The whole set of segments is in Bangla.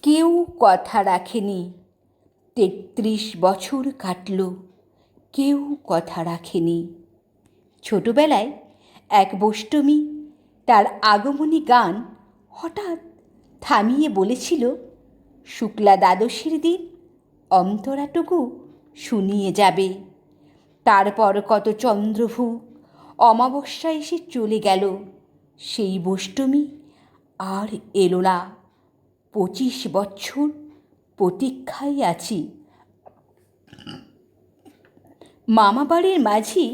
কেউ কথা রাখেনি। ৩৩ বছর কাটল, কেউ কথা রাখেনি। ছোটবেলায় এক বষ্টমী তার আগমনী গান হঠাৎ থামিয়ে বলেছিল, শুক্লা দ্বাদশীর দিন অন্তরাটুকু শুনিয়ে যাবে। তারপর কত চন্দ্রভূ অমাবস্যা এসে চলে গেল, সেই বষ্টমী আর এলো না। ২৫ বছর প্রতীক্ষায় আছি। মামাবাড়ির মাঝি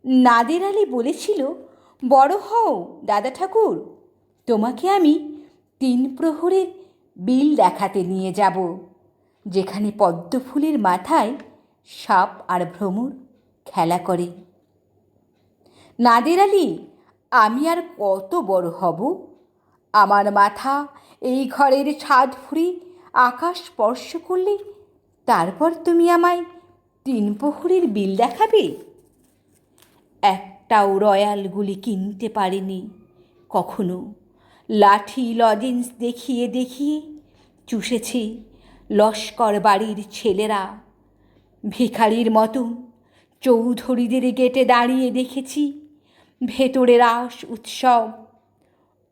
নাদের আলী বলেছিল, বড় হও দাদা ঠাকুর, তোমাকে আমি ৩ প্রহরের বিল দেখাতে নিয়ে যাব, যেখানে পদ্মফুলের মাথায় সাপ আর ভ্রমর খেলা করে। নাদের আলী, আমি আর কত বড় হব? আমার মাথা এই ঘরের ছাদ ফুঁড়ে আকাশ স্পর্শ করলে তারপর তুমি আমায় ৩ প্রহরের বিল দেখাবে? একটাও রয়্যালগুলি কিনতে পারিনি কখনো। লাঠি লজেন্স দেখিয়ে দেখিয়ে চুষেছে লস্কর বাড়ির ছেলেরা। ভিখারির মতন চৌধুরীদের গেটে দাঁড়িয়ে দেখেছি ভেতরে রাস উৎসব।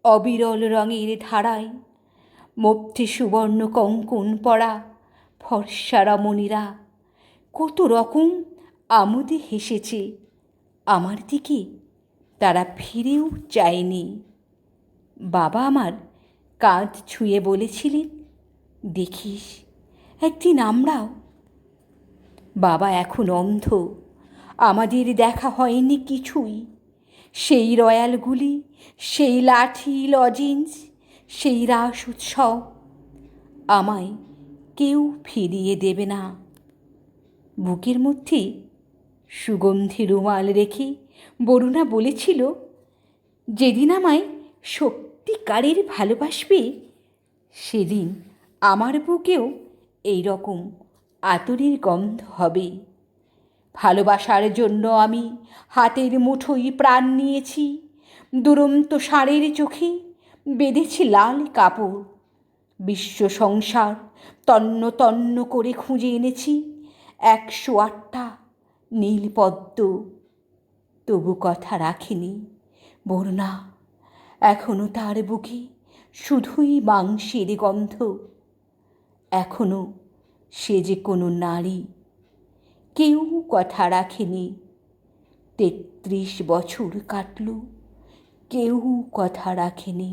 অবিরল রঙের ধারায় মধ্যে সুবর্ণ কঙ্কণ পরা ফর্সা রমণীরা কত রকম আমোদে হেসেছে আমার দিকে, তারা ফিরেও চায়নি। বাবা আমার কাঁধ ছুঁয়ে বলেছিলেন, দেখিস একদিন আমরাও। বাবা এখন অন্ধ, আমাদের দেখা হয়নি কিছুই। সেই রয়্যালগুলি, সেই লাঠি লজেন্স, সেই রাস উৎসব আমায় কেউ ফিরিয়ে দেবে না। বুকের মধ্যে সুগন্ধি রুমাল রেখে বরুণা বলেছিল, যেদিন আমায় সত্যিকারের ভালোবাসবে সেদিন আমার বুকেও এই রকম আতরের গন্ধ হবে। ভালোবাসার জন্য আমি হাতের মুঠোয় প্রাণ নিয়েছি, দুরন্ত ষাঁড়ের চোখে বেঁধেছি লাল কাপড়। বিশ্ব সংসার তন্ন তন্ন করে খুঁজে এনেছি ১০৮টা নীল পদ্ম, তবু কথা রাখিনি বরুণা। এখনো তার বুকে শুধুই মাংসের গন্ধ। এখনো সে যে কোনো নারী। কেউ কথা রাখেনি। ৩৩ বছর কাটল, কেউ কথা রাখেনি।